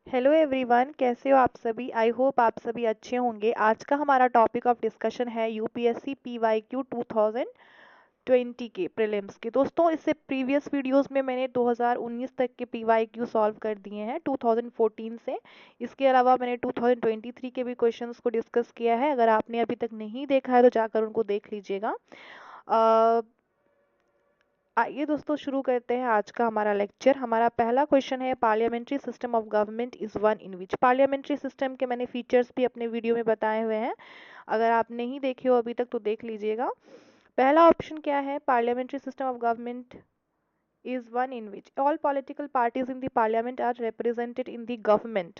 Hello everyone, कैसे हो आप सभी। आई होप आप सभी अच्छे होंगे। आज का हमारा टॉपिक ऑफ डिस्कशन है यूपीएससी पीवाईक्यू 2020 के प्रीलिम्स के। दोस्तों, इससे प्रीवियस वीडियोस में मैंने 2019 तक के पीवाईक्यू सॉल्व कर दिए हैं 2014 से। इसके अलावा मैंने 2023 के भी क्वेश्चंस को डिस्कस किया है। अगर आपने अभी तक नहीं देखा है तो जाकर उनको देख लीजिएगा। आइए दोस्तों, शुरू करते हैं आज का हमारा लेक्चर। हमारा पहला क्वेश्चन है, parliamentary system of government is one in which. Parliamentary system के मैंने फीचर्स भी अपने वीडियो में बताए हुए हैं। अगर आप नहीं देखे हो अभी तक तो देख लीजिएगा। पहला ऑप्शन क्या है, parliamentary system of government is one in which all political parties in the parliament are represented in the government.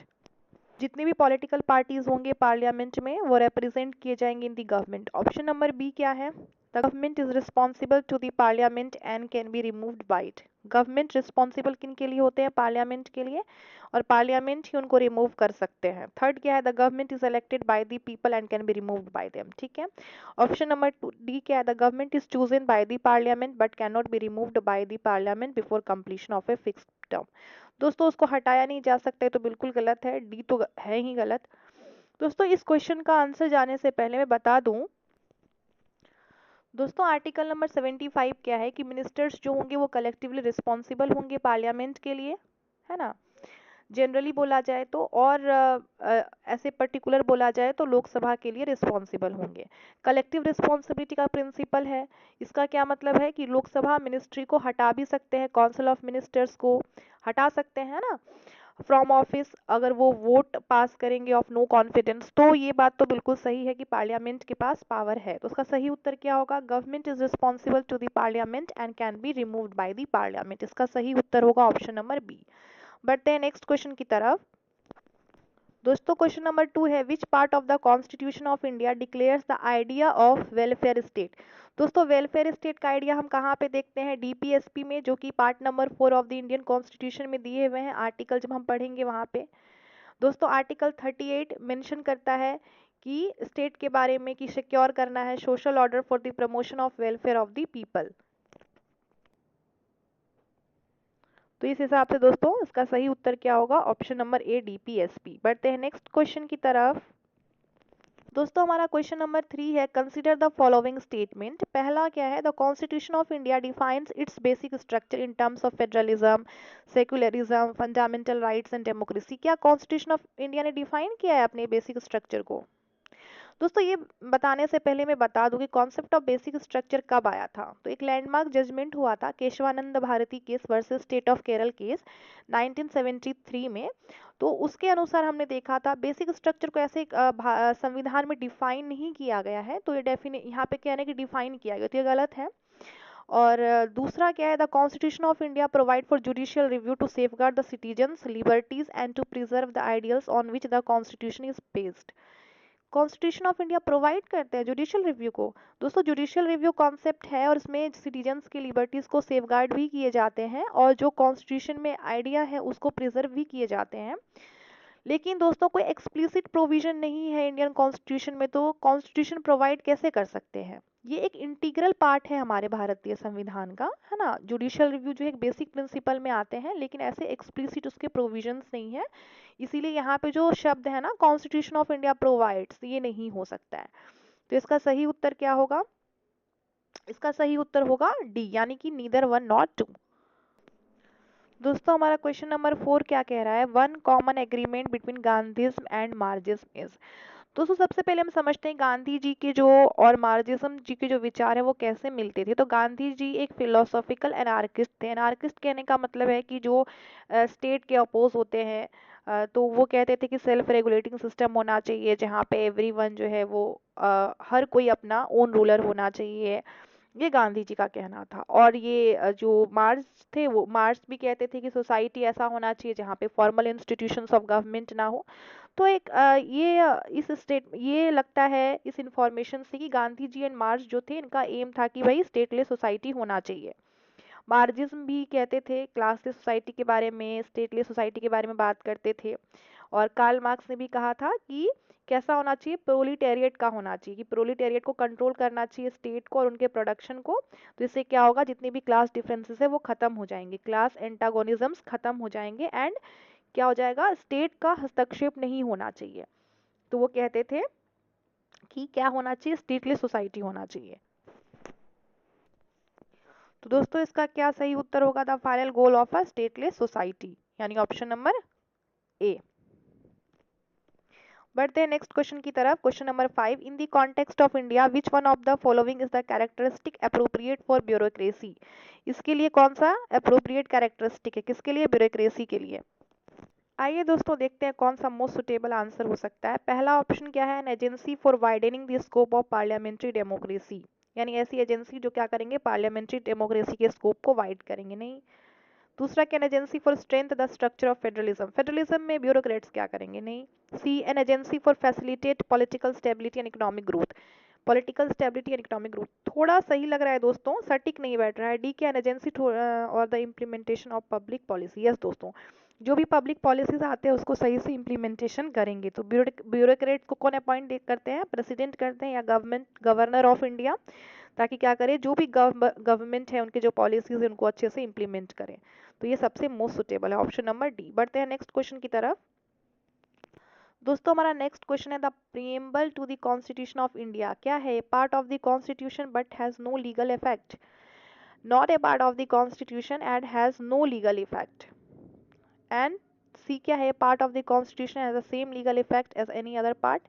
जितनी भी पॉलिटिकल पार्टीज होंगे पार्लियामेंट में वो रिप्रेजेंट किए जाएंगे in the government. Option number B क्या है, the government is responsible to the parliament and can be removed by it. Government responsible किन के लिए होते हैं, पार्लियामेंट के लिए, और पार्लियामेंट ही उनको रिमूव कर सकते हैं। थर्ड क्या है, the government is elected by the people and can be removed bye them. ठीक है। ऑप्शन नंबर टू डी क्या है, the government is chosen bye the parliament but can not be removed by the parliament before completion of a fixed term. दोस्तों, उसको हटाया नहीं जा सकता है तो बिल्कुल गलत है, डी तो है ही गलत। दोस्तों, इस क्वेश्चन का आंसर जाने से पहले मैं बता दूं दोस्तों, आर्टिकल नंबर 75 क्या है कि मिनिस्टर्स जो होंगे वो कलेक्टिवली रिस्पॉन्सिबल होंगे पार्लियामेंट के लिए, है ना, जनरली बोला जाए तो। और ऐसे पर्टिकुलर बोला जाए तो लोकसभा के लिए रिस्पॉन्सिबल होंगे। कलेक्टिव रिस्पॉन्सिबिलिटी का प्रिंसिपल है। इसका क्या मतलब है कि लोकसभा मिनिस्ट्री को हटा भी सकते हैं, काउंसिल ऑफ मिनिस्टर्स को हटा सकते हैं ना फ्रॉम ऑफिस, अगर वो वोट पास करेंगे ऑफ नो कॉन्फिडेंस। तो ये बात तो बिल्कुल सही है कि पार्लियामेंट के पास पावर है। तो उसका सही उत्तर क्या होगा, government is responsible to the parliament and can be removed by the parliament. इसका सही उत्तर होगा ऑप्शन नंबर बी। बढ़ते हैं नेक्स्ट क्वेश्चन की तरफ। दोस्तों, क्वेश्चन नंबर 2 है, which part of the constitution of India declares the idea of welfare state. दोस्तों, वेलफेयर स्टेट का आइडिया हम कहाँ पे देखते हैं, डीपीएसपी में, जो कि part number 4 of the Indian constitution में दिए हुए हैं। आर्टिकल जब हम पढ़ेंगे वहाँ पे दोस्तों आर्टिकल 38 मेंशन करता है कि स्टेट के बारे में कि सिक्योर करना है social order for the promotion of welfare of the people. तो इस हिसाब से दोस्तों इसका सही उत्तर क्या होगा, ऑप्शन नंबर ए डीपीएसपी। बढ़ते हैं नेक्स्ट क्वेश्चन की तरफ। दोस्तों, हमारा क्वेश्चन नंबर 3 है, कंसीडर द फॉलोइंग स्टेटमेंट। पहला क्या है, the constitution of India defines it's basic structure in terms of federalism, secularism, fundamental rights and democracy. क्या कॉन्स्टिट्यूशन ऑफ इंडिया ने डिफाइन किया है अपने बेसिक स्ट्रक्चर को। दोस्तों, ये बताने से पहले मैं बता दूं कि कॉन्सेप्ट ऑफ बेसिक स्ट्रक्चर कब आया था। तो एक लैंडमार्क जजमेंट हुआ था, Kesavananda Bharati case versus state of Kerala case 1973 में। तो उसके अनुसार हमने देखा था बेसिक स्ट्रक्चर को ऐसे संविधान में डिफाइन नहीं किया गया है। तो ये डेफिनेट यहाँ पे क्या है कि डिफाइन किया गया, तो ये गलत है। और दूसरा क्या है, the constitution of India provide for judicial review to safeguard the citizens liberties and to preserve the ideals on which the constitution is based. Constitution of India provide करते हैं जुडिशियल रिव्यू को। दोस्तों, जुडिशियल रिव्यू कॉन्सेप्ट है और इसमें citizens की liberties को safeguard भी किए जाते हैं और जो कॉन्स्टिट्यूशन में आइडिया है उसको प्रिजर्व भी किए जाते हैं। लेकिन दोस्तों, कोई एक्सप्लिसिट प्रोविजन नहीं है इंडियन कॉन्स्टिट्यूशन में, तो कॉन्स्टिट्यूशन प्रोवाइड कैसे कर सकते हैं। ये एक इंटीग्रल पार्ट है हमारे भारतीय संविधान का, है ना। जुडिशियल रिव्यू जो एक बेसिक प्रिंसिपल में आते हैं लेकिन ऐसे एक्सप्लिसिट उसके प्रोविजंस नहीं है। इसीलिए यहाँ पे जो शब्द है ना, कॉन्स्टिट्यूशन ऑफ इंडिया प्रोवाइड्स, ये नहीं हो सकता है। तो इसका सही उत्तर क्या होगा, इसका सही उत्तर होगा डी, यानी कि नीदर वन नॉट टू। दोस्तों, हमारा क्वेश्चन नंबर 4 क्या कह रहा है, one common agreement between Gandhism and Marxism is. दोस्तों, सबसे पहले हम समझते हैं गांधी जी के जो और मार्क्सिज्म जी के जो विचार है वो कैसे मिलते थे। तो गांधी जी एक फिलोसॉफिकल एनार्किस्ट थे। एनार्किस्ट कहने का मतलब है कि जो स्टेट के अपोज होते हैं। तो वो कहते थे कि सेल्फ रेगुलेटिंग सिस्टम होना चाहिए जहाँ पे एवरीवन जो है वो हर कोई अपना ओन रूलर होना चाहिए। ये गांधी जी का कहना था। और ये जो मार्क्स थे वो मार्क्स भी कहते थे कि सोसाइटी ऐसा होना चाहिए जहाँ पे फॉर्मल इंस्टीट्यूशंस ऑफ गवर्नमेंट ना हो। तो एक इस स्टेट ये लगता है इस इंफॉर्मेशन से कि गांधी जी एंड मार्क्स जो थे इनका एम था कि भाई स्टेटलेस सोसाइटी होना चाहिए। मार्क्सिज्म भी कहते थे क्लासलेस सोसाइटी के बारे में, स्टेटलेस सोसाइटी के बारे में बात करते थे। और कार्ल मार्क्स ने भी कहा था कि कैसा होना चाहिए, प्रोलिटेरिएट का होना चाहिए, कि प्रोलिटेरिएट को कंट्रोल करना चाहिए स्टेट को और उनके प्रोडक्शन को। तो इससे क्या होगा, जितनी भी क्लास डिफरेंसेस है वो खत्म हो जाएंगे, क्लास एंटागोनिज्म्स खत्म हो जाएंगे एंड क्या हो जाएगा, स्टेट का हस्तक्षेप नहीं होना चाहिए। तो वो कहते थे कि क्या होना चाहिए, स्टेटलेस सोसाइटी होना चाहिए। तो दोस्तों इसका क्या सही उत्तर होगा, the final goal of a stateless society, यानी ऑप्शन नंबर ए। बढ़ते हैं नेक्स्ट क्वेश्चन की तरफ। Question number 5, in the context of India which one of the following is the characteristic appropriate for bureaucracy. इसके लिए कौन सा अप्रोप्रिएट कैरेक्टरिस्टिक है, किसके लिए, ब्यूरोक्रेसी के लिए। आइए दोस्तों देखते हैं कौन सा मोस्ट सुटेबल आंसर हो सकता है। पहला ऑप्शन क्या है, an agency for widening the scope of parliamentary democracy, यानी ऐसी एजेंसी जो क्या करेंगे, पार्लियामेंट्री डेमोक्रेसी के स्कोप को वाइड करेंगे, नहीं। दूसरा, can agency for strength the structure of federalism, federalism में ब्यूरोक्रेट्स क्या करेंगे, नहीं। C, an agency for facilitate political stability and economic growth, political stability and economic growth, थोड़ा सही लग रहा है दोस्तों, सटीक नहीं बैठ रहा है। डी, कैन एजेंसी और the implementation of public policy, yes दोस्तों, जो भी पब्लिक पॉलिसीज आते हैं उसको सही से इम्प्लीमेंटेशन करेंगे। तो ब्यूरोक्रेट को कौन अपॉइंट करते हैं, प्रेसिडेंट करते हैं या गवर्नर ऑफ इंडिया, ताकि क्या करें, जो भी गवर्नमेंट है उनके जो पॉलिसीज है उनको अच्छे से इम्प्लीमेंट करें। तो ये सबसे मोस्ट सुटेबल है, ऑप्शन नंबर डी। बढ़ते हैं नेक्स्ट क्वेश्चन की तरफ। दोस्तों हमारा नेक्स्ट क्वेश्चन है, the preamble to the constitution of India क्या है, part of the constitution but has no legal effect, not a part of the constitution and has no legal effect, and C क्या है, part of the constitution has the same legal effect as any other part,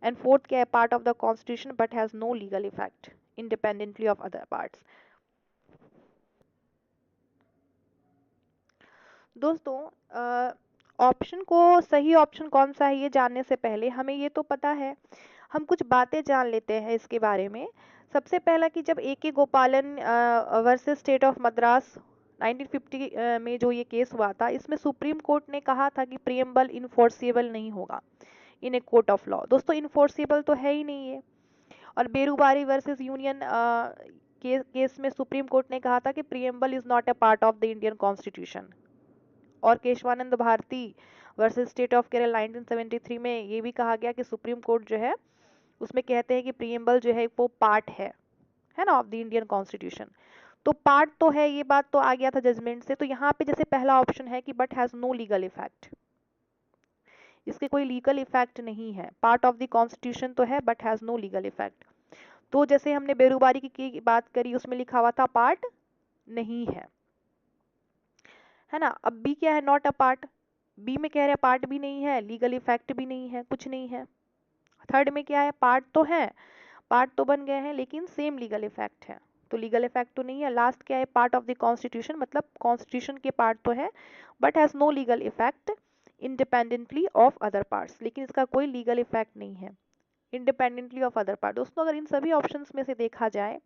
and fourth क्या है, part of the constitution but has no legal effect independently of other parts. दोस्तों option को, सही option कौन सा है ये जानने से पहले हमें ये तो पता है, हम कुछ बातें जान लेते हैं इसके बारे में। सबसे पहला कि जब ए के गोपालन वर्सेस स्टेट ऑफ मद्रास 1950 में जो ये केस हुआ था, इसमें सुप्रीम कोर्ट ने कहा था कि प्रियम्बल इन्फोर्सेबल नहीं होगा in a court of law. दोस्तों इन्फोर्सेबल तो है ही नहीं है। और बेरूबारी वर्सेस यूनियन केस में सुप्रीम कोर्ट ने कहा था कि preamble is not a part of the Indian constitution. और Kesavananda Bharati versus state of Kerala 1973 में ये भी कहा गया कि सुप्रीम कोर्ट जो है उसमें कहते हैं कि प्रीएम्बल जो है वो पार्ट है ना, ऑफ द इंडियन कॉन्स्टिट्यूशन। तो पार्ट तो है, ये बात तो आ गया था जजमेंट से। तो यहाँ पे जैसे पहला ऑप्शन है कि but has no legal effect, इसके कोई लीगल इफेक्ट नहीं है, पार्ट ऑफ द कॉन्स्टिट्यूशन तो है but has no legal effect. तो जैसे हमने बेरूबारी की बात करी, उसमें लिखा हुआ था पार्ट नहीं है ना। अब बी क्या है, नॉट अ पार्ट, बी में कह रहे हैं पार्ट भी नहीं है, लीगल इफेक्ट भी नहीं है, कुछ नहीं है। थर्ड में क्या है, पार्ट तो है, पार्ट तो बन गए हैं लेकिन सेम लीगल इफेक्ट है, तो लीगल इफेक्ट तो नहीं है। लास्ट क्या है, पार्ट ऑफ द कॉन्स्टिट्यूशन, मतलब कॉन्स्टिट्यूशन के पार्ट तो है but has no legal effect independently of other parts, लेकिन इसका कोई लीगल इफेक्ट नहीं है इंडिपेंडेंटली ऑफ अदर पार्ट। दोस्तों अगर इन सभी ऑप्शंस में से देखा जाए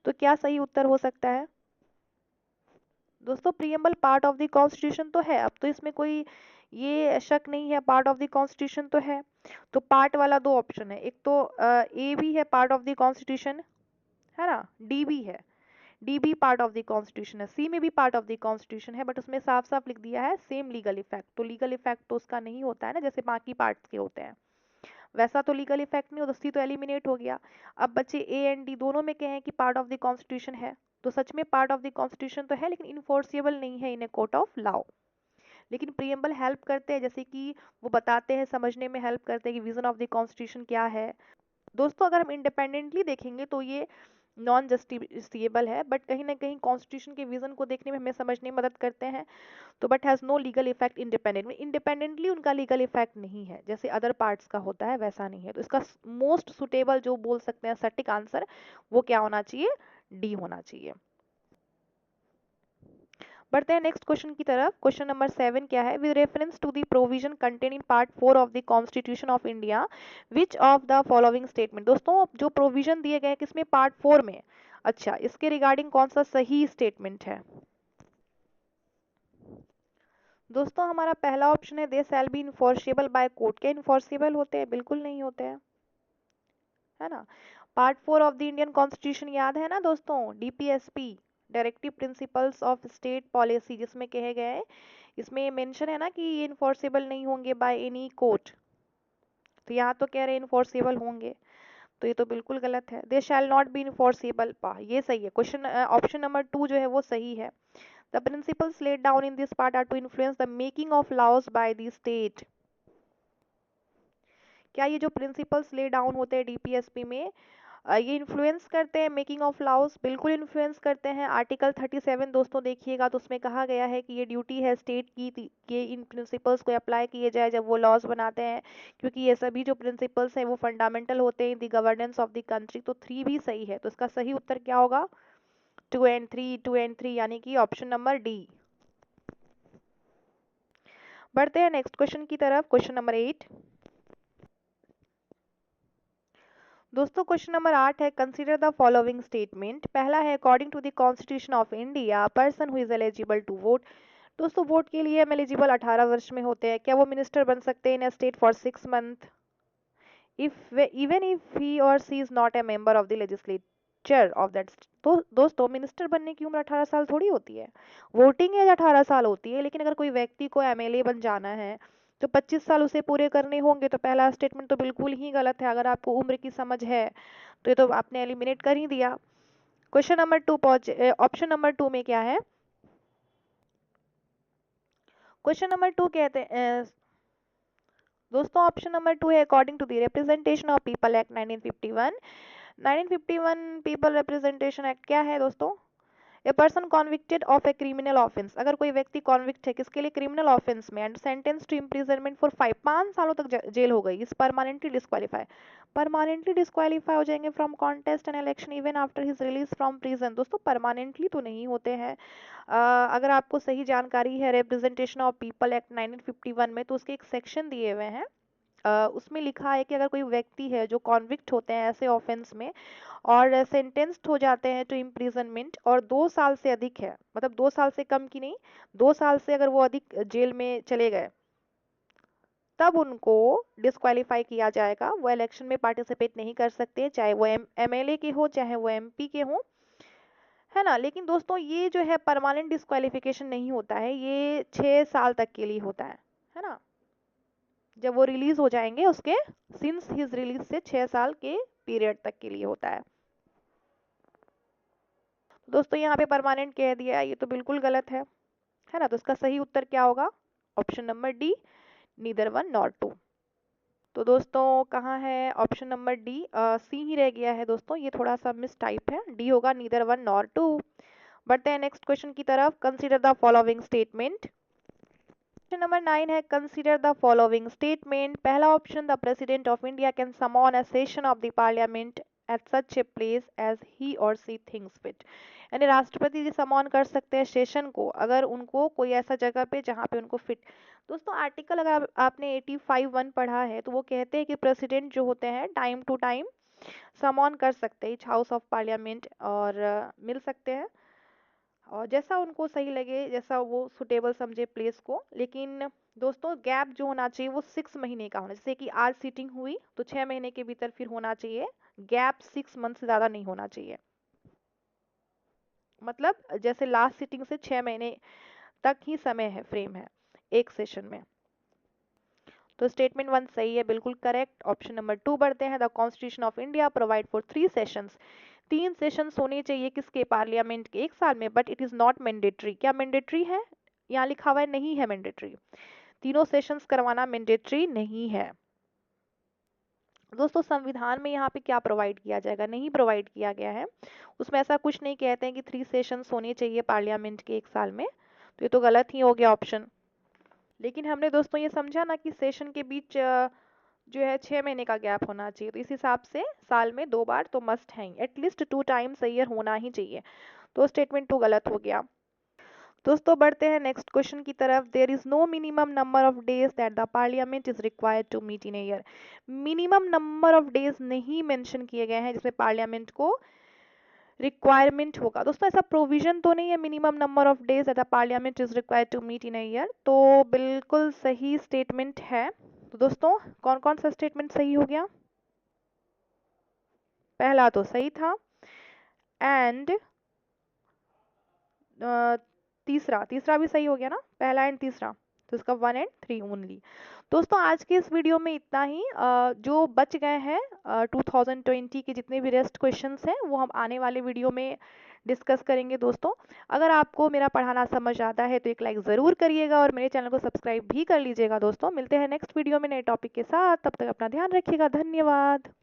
तो क्या सही उत्तर हो सकता है। दोस्तों preamble part of the constitution तो है, अब तो इसमें कोई ये शक नहीं है, पार्ट ऑफ द कॉन्स्टिट्यूशन तो है। तो पार्ट वाला दो ऑप्शन है, एक तो ए भी है पार्ट ऑफ द कॉन्स्टिट्यूशन है ना, डी भी है, डी भी पार्ट ऑफ द कॉन्स्टिट्यूशन है, सी में भी पार्ट ऑफ द कॉन्स्टिट्यूशन है, बट उसमें साफ साफ लिख दिया है सेम लीगल इफेक्ट। तो लीगल इफेक्ट तो उसका नहीं होता है ना, जैसे बाकी पार्ट्स के होते हैं वैसा तो लीगल इफेक्ट नहीं हो, तो सी तो एलिमिनेट हो गया। अब बच्चे ए एंड डी दोनों में कहें कि पार्ट ऑफ द कॉन्स्टिट्यूशन है, तो सच में पार्ट ऑफ द कॉन्स्टिट्यूशन तो है लेकिन इन्फोर्सिबल नहीं है इन ए कोर्ट ऑफ लॉ। लेकिन प्रीएम्बल हेल्प करते हैं, जैसे कि वो बताते हैं, समझने में हेल्प करते हैं कि विजन ऑफ द कॉन्स्टिट्यूशन क्या है। दोस्तों अगर हम इंडिपेंडेंटली देखेंगे तो ये नॉन जस्टिफिएबल है, बट कहीं ना कहीं कॉन्स्टिट्यूशन के विजन को देखने में हमें समझने में मदद करते हैं। तो but has no legal effect independent में, इंडिपेंडेंटली उनका लीगल इफेक्ट नहीं है जैसे अदर पार्ट्स का होता है वैसा नहीं है। तो इसका मोस्ट सुटेबल जो बोल सकते हैं सटीक आंसर वो क्या होना चाहिए, डी होना चाहिए। बढ़ते हैं नेक्स्ट क्वेश्चन की तरफ। क्वेश्चन नंबर 7 क्या है, with reference to the provision contain in part 4 of the constitution of India which of the following statement. दोस्तों जो प्रोविजन दिए गए किसमें, पार्ट 4 में, अच्छा इसके रिगार्डिंग कौन सा सही स्टेटमेंट है। दोस्तों हमारा पहला ऑप्शन है they shall be enforceable by court, क्या इन्फोर्सेबल होते हैं, बिल्कुल नहीं होते हैं, है ना। Part 4 of the Indian constitution याद है ना दोस्तों, DPSP, directive principles of state policy, जिसमें कहे गए हैं, इसमें मेंशन है ना कि ये इन्फोर्सेबल नहीं होंगे बाय एनी कोर्ट, तो यहाँ तो कह रहे हैं इन्फोर्सेबल होंगे, तो ये तो बिल्कुल गलत है। They shall not be enforceable, ये सही है, क्वेश्चन ऑप्शन नंबर 2 जो है वो सही है, the principles laid down in this part are to influence the making of laws by the state. क्या ये जो प्रिंसिपल्स ले डाउन होते हैं डीपीएसपी में ये इन्फ्लुएंस करते हैं मेकिंग ऑफ लॉज? बिल्कुल इन्फ्लुएंस करते हैं। आर्टिकल 37 दोस्तों देखिएगा तो उसमें कहा गया है कि ये ड्यूटी है स्टेट की कि इन प्रिंसिपल्स को अप्लाई किए जाए जब वो लॉज बनाते हैं, क्योंकि ये सभी जो प्रिंसिपल्स हैं वो फंडामेंटल होते हैं in the governance of the country. तो 3 भी सही है, तो इसका सही उत्तर क्या होगा? 2 एंड 3, 2 एंड 3 यानी कि ऑप्शन नंबर डी। बढ़ते हैं नेक्स्ट क्वेश्चन की तरफ, क्वेश्चन नंबर 8। दोस्तों क्वेश्चन नंबर 8 है कंसीडर द फॉलोइंग स्टेटमेंट। पहला है according to the constitution of India person who is eligible to vote. दोस्तों वोट के लिए हम एलिजिबल 18 वर्ष में होते हैं। क्या वो मिनिस्टर बन सकते हैं in state for 6 month if even if he और she is not a member of the legislature of that. तो दोस्तों मिनिस्टर बनने की उम्र 18 साल थोड़ी होती है, वोटिंग एज 18 साल होती है। लेकिन अगर कोई व्यक्ति को एमएलए बन जाना है तो 25 साल उसे पूरे करने होंगे। तो पहला स्टेटमेंट तो बिल्कुल ही गलत है। अगर आपको उम्र की समझ है तो ये तो आपने एलिमिनेट कर ही दिया। क्वेश्चन नंबर 2 पहुंचे, ऑप्शन नंबर 2 में क्या है? क्वेश्चन नंबर 2 कहते हैं दोस्तों ऑप्शन नंबर 2 है according to the representation of people act 1951। 1951 people representation act क्या है दोस्तों? A person convicted of a criminal offence. अगर कोई व्यक्ति कॉन्विक्ट है किसके लिए? क्रिमिनल ऑफेंस में, and sentence to imprisonment for 5 सालों तक जेल हो गई, इस परमानेंटली डिस्क्वालीफाई। परमानेंटली डिस्क्वालीफाई हो जाएंगे from contest and election even after his release from prison. दोस्तों परमानेंटली तो नहीं होते हैं। अगर आपको सही जानकारी है रिप्रेजेंटेशन ऑफ पीपल एक्ट 1951 में, तो उसके एक सेक्शन दिए हुए हैं। उसमें लिखा है कि अगर कोई व्यक्ति है जो कॉन्विक्ट होते हैं ऐसे ऑफेंस में और सेंटेंस्ड हो जाते हैं टू इम्प्रिजनमेंट और 2 साल से अधिक है, मतलब 2 साल से कम की नहीं, 2 साल से अगर वो अधिक जेल में चले गए, तब उनको डिस्क्वालीफाई किया जाएगा। वो इलेक्शन में पार्टिसिपेट नहीं कर सकते, चाहे वो एमएलए के हो चाहे वो एमपी के हो, है ना। लेकिन दोस्तों ये जो है परमानेंट डिस्क्वालिफिकेशन नहीं होता है, ये 6 साल तक के लिए होता है ना। जब वो रिलीज हो जाएंगे उसके सिंस हिज रिलीज से 6 साल के पीरियड तक के लिए होता है। दोस्तों यहाँ पे परमानेंट कह दिया, ये तो बिल्कुल गलत है ना। तो इसका सही उत्तर क्या होगा? Option number D, neither one nor two. तो दोस्तों कहाँ है ऑप्शन नंबर डी? सी ही रह गया है दोस्तों, ये थोड़ा सा मिस टाइप है, डी होगा नीदर वन नॉर टू। बढ़ते हैं नेक्स्ट क्वेश्चन की तरफ, consider the following statement. Question number 9 है कंसीडर द फॉलोइंग स्टेटमेंट। पहला option the president of India can summon a session of the parliament at such a place as ही और see things fit. यानी राष्ट्रपति जी समॉन कर सकते हैं सेशन को अगर उनको कोई ऐसा जगह पे जहाँ पे उनको फिट। दोस्तों आर्टिकल अगर आपने 85(1) पढ़ा है तो वो कहते हैं कि प्रेसिडेंट जो होते हैं टाइम टू टाइम समॉन कर सकते हैं हाउस ऑफ पार्लियामेंट और मिल सकते हैं और जैसा उनको सही लगे, जैसा वो सुटेबल समझे प्लेस को। लेकिन दोस्तों गैप जो होना चाहिए वो 6 महीने का होना, जैसे कि आज सीटिंग हुई तो 6 महीने के भीतर फिर होना चाहिए, गैप 6 मंथ से ज़्यादा नहीं होना चाहिए। मतलब जैसे लास्ट सीटिंग से 6 महीने तक ही समय है, फ्रेम है एक सेशन में। तो स्टेटमेंट 1 सही है, बिल्कुल करेक्ट, ऑप्शन नंबर 2। बढ़ते हैं the constitution of India provide for 3 sessions. 3 sessions होने चाहिए किसके? पार्लियामेंट के एक साल में, but it is not mandatory. क्या मैंडेटरी है? यहाँ लिखा हुआ है नहीं है मैंडेटरी, तीनों सेशंस करवाना मैंडेटरी नहीं है। दोस्तों संविधान में यहाँ पे क्या प्रोवाइड किया जाएगा? नहीं प्रोवाइड किया गया है, उसमें ऐसा कुछ नहीं कहते हैं कि 3 सेशंस होने चाहिए पार्लियामेंट के एक साल में, तो ये तो गलत ही हो गया ऑप्शन। लेकिन हमने दोस्तों ये समझा ना कि सेशन के बीच जो है 6 महीने का गैप होना चाहिए, तो इस हिसाब से साल में 2 बार तो मस्ट है, एटलीस्ट 2 टाइम्स अ ईयर होना ही चाहिए। तो स्टेटमेंट 2 गलत हो गया। दोस्तों बढ़ते हैं नेक्स्ट क्वेश्चन की तरफ। There is no minimum number of days that the parliament is required to meet in a year. Minimum number of days नहीं मेंशन किए गए हैं जिसमें पार्लियामेंट को रिक्वायरमेंट होगा। दोस्तों ऐसा प्रोविजन तो नहीं है minimum number of days that the parliament is required to meet in a year, तो बिल्कुल सही स्टेटमेंट है। तो दोस्तों कौन कौन सा स्टेटमेंट सही हो गया? पहला तो सही था, एंड तीसरा तीसरा भी सही हो गया ना, पहला एंड तीसरा। तो इसका 1 एंड 3 ओनली। दोस्तों आज के इस वीडियो में इतना ही। जो बच गए हैं 2020 के जितने भी रेस्ट क्वेश्चंस हैं वो हम आने वाले वीडियो में डिस्कस करेंगे दोस्तों। अगर आपको मेरा पढ़ाना समझ आता है तो एक लाइक ज़रूर करिएगा और मेरे चैनल को सब्सक्राइब भी कर लीजिएगा दोस्तों। मिलते हैं नेक्स्ट वीडियो में नए टॉपिक के साथ, तब तक अपना ध्यान रखिएगा। धन्यवाद।